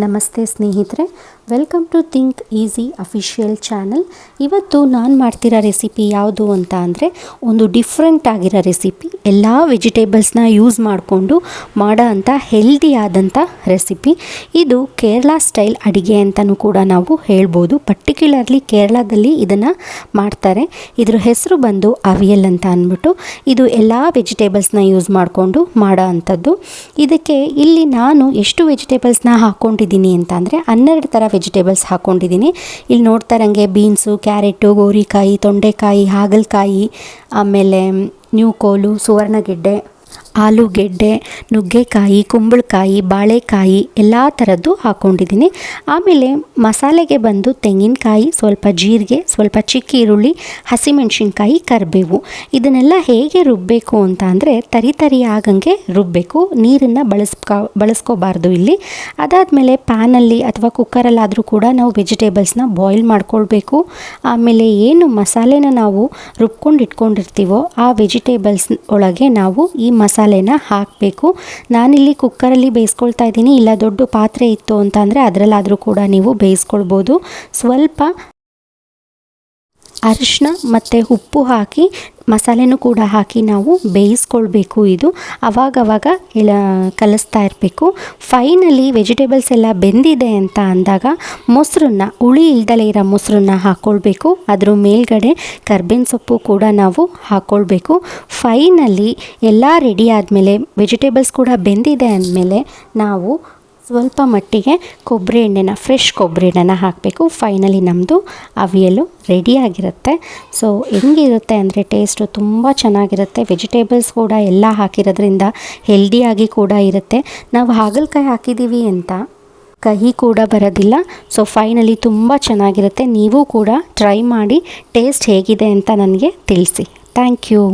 ನಮಸ್ತೆ ಸ್ನೇಹಿತರೆ, welcome to think easy official channel. ಇವತ್ತು ನಾನು ಮಾಡ್ತಿರೋ ರೆಸಿಪಿ ಯಾವುದು ಅಂತ ಅಂದರೆ ಒಂದು ಡಿಫ್ರೆಂಟ್ ಆಗಿರೋ ರೆಸಿಪಿ. ಎಲ್ಲ ವೆಜಿಟೇಬಲ್ಸ್ನ ಯೂಸ್ ಮಾಡಿಕೊಂಡು ಮಾಡೋ ಅಂಥ ಹೆಲ್ದಿ ಆದಂಥ ರೆಸಿಪಿ. ಇದು ಕೇರಳ ಸ್ಟೈಲ್ ಅಡುಗೆ ಅಂತಲೂ ಕೂಡ ನಾವು ಹೇಳ್ಬೋದು. ಪರ್ಟಿಕ್ಯುಲರ್ಲಿ ಕೇರಳದಲ್ಲಿ ಇದನ್ನು ಮಾಡ್ತಾರೆ. ಇದ್ರ ಹೆಸರು ಬಂದು ಅವಿಯಲ್ ಅಂತ ಅಂದ್ಬಿಟ್ಟು. ಇದು ಎಲ್ಲ ವೆಜಿಟೇಬಲ್ಸ್ನ ಯೂಸ್ ಮಾಡಿಕೊಂಡು ಮಾಡೋ ಅಂಥದ್ದು. ಇದಕ್ಕೆ ಇಲ್ಲಿ ನಾನು ಎಷ್ಟು ವೆಜಿಟೇಬಲ್ಸ್ನ ಹಾಕ್ಕೊಂಡಿದ್ದೀನಿ ಅಂತ ಅಂದರೆ 12 ಥರ ವೆಜಿಟೇಬಲ್ಸ್ ಹಾಕ್ಕೊಂಡಿದ್ದೀನಿ. ಇಲ್ಲಿ ನೋಡ್ತಾ ಇರೋಂಗೆ ಬೀನ್ಸು, ಕ್ಯಾರೆಟು, ಗೋರಿಕಾಯಿ, ತೊಂಡೆಕಾಯಿ, ಹಾಗಲಕಾಯಿ, ಆಮೇಲೆ ನ್ಯೂಕೋಲು, ಸುವರ್ಣಗೆಡ್ಡೆ, ಆಲೂಗೆಡ್ಡೆ, ನುಗ್ಗೆಕಾಯಿ, ಕುಂಬಳಕಾಯಿ, ಬಾಳೆಕಾಯಿ ಎಲ್ಲ ಥರದ್ದು ಹಾಕ್ಕೊಂಡಿದ್ದೀನಿ. ಆಮೇಲೆ ಮಸಾಲೆಗೆ ಬಂದು ತೆಂಗಿನಕಾಯಿ, ಸ್ವಲ್ಪ ಜೀರಿಗೆ, ಸ್ವಲ್ಪ ಚಿಕ್ಕ ಈರುಳ್ಳಿ, ಹಸಿಮೆಣಸಿನ್ಕಾಯಿ, ಕರಿಬೇವು. ಇದನ್ನೆಲ್ಲ ಹೇಗೆ ರುಬ್ಬಬೇಕು ಅಂತ ಅಂದರೆ ತರಿ ಆಗಂಗೆ ರುಬ್ಬಬೇಕು. ನೀರನ್ನು ಬಳಸ್ಕೋಬಾರ್ದು ಇಲ್ಲಿ. ಅದಾದಮೇಲೆ ಪ್ಯಾನಲ್ಲಿ ಅಥವಾ ಕುಕ್ಕರಲ್ಲಾದರೂ ಕೂಡ ನಾವು ವೆಜಿಟೇಬಲ್ಸ್ನ ಬಾಯ್ಲ್ ಮಾಡ್ಕೊಳ್ಬೇಕು. ಆಮೇಲೆ ಏನು ಮಸಾಲೆನ ನಾವು ರುಬ್ಕೊಂಡು ಇಟ್ಕೊಂಡಿರ್ತೀವೋ ಆ ವೆಜಿಟೇಬಲ್ಸ್ ಒಳಗೆ ನಾವು ಈ ಮಸಾಲೆನ ಹಾಕಬೇಕು. ನಾನಿಲ್ಲಿ ಕುಕ್ಕರಲ್ಲಿ ಬೇಯಿಸ್ಕೊಳ್ತಾ ಇದ್ದೀನಿ. ಇಲ್ಲ ದೊಡ್ಡ ಪಾತ್ರೆ ಇತ್ತು ಅಂತ ಅಂದರೆ ಅದರಲ್ಲಾದರೂ ಕೂಡ ನೀವು ಬೇಯಿಸ್ಕೊಳ್ಬೋದು. ಸ್ವಲ್ಪ ಅರಿಶಿನ ಮತ್ತು ಉಪ್ಪು ಹಾಕಿ ಮಸಾಲೆನೂ ಕೂಡ ಹಾಕಿ ನಾವು ಬೇಯಿಸ್ಕೊಳ್ಬೇಕು. ಇದು ಅವಾಗವಾಗ ಕಲಿಸ್ತಾ ಇರಬೇಕು. ಫೈನಲಿ ವೆಜಿಟೇಬಲ್ಸ್ ಎಲ್ಲ ಬೆಂದಿದೆ ಅಂತ ಅಂದಾಗ ಮೊಸರನ್ನ, ಹುಳಿ ಇಲ್ದಲೇ ಇರೋ ಮೊಸರನ್ನ ಹಾಕ್ಕೊಳ್ಬೇಕು. ಅದ್ರ ಮೇಲ್ಗಡೆ ಕರ್ಬೇವಿನ ಸೊಪ್ಪು ಕೂಡ ನಾವು ಹಾಕ್ಕೊಳ್ಬೇಕು. ಫೈನಲಿ ಎಲ್ಲ ರೆಡಿ ಆದಮೇಲೆ ವೆಜಿಟೇಬಲ್ಸ್ ಕೂಡ ಬೆಂದಿದೆ ಅಂದಮೇಲೆ ನಾವು ಸ್ವಲ್ಪ ಮಟ್ಟಿಗೆ ಕೊಬ್ಬರಿ ಎಣ್ಣೆನ, ಫ್ರೆಶ್ ಕೊಬ್ಬರಿ ಎಣ್ಣೆನ ಹಾಕಬೇಕು. ಫೈನಲಿ ನಮ್ಮದು ಅವಿಯಲು ರೆಡಿಯಾಗಿರುತ್ತೆ. ಸೊ ಹೆಂಗಿರುತ್ತೆ ಅಂದರೆ ಟೇಸ್ಟು ತುಂಬ ಚೆನ್ನಾಗಿರುತ್ತೆ. ವೆಜಿಟೇಬಲ್ಸ್ ಕೂಡ ಎಲ್ಲ ಹಾಕಿರೋದ್ರಿಂದ ಹೆಲ್ದಿಯಾಗಿ ಕೂಡ ಇರುತ್ತೆ. ನಾವು ಹಾಗಲಕಾಯಿ ಹಾಕಿದ್ದೀವಿ ಅಂತ ಕಹಿ ಕೂಡ ಬರೋದಿಲ್ಲ. ಸೊ ಫೈನಲಿ ತುಂಬ ಚೆನ್ನಾಗಿರುತ್ತೆ. ನೀವು ಕೂಡ ಟ್ರೈ ಮಾಡಿ ಟೇಸ್ಟ್ ಹೇಗಿದೆ ಅಂತ ನನಗೆ ತಿಳಿಸಿ. Thank you.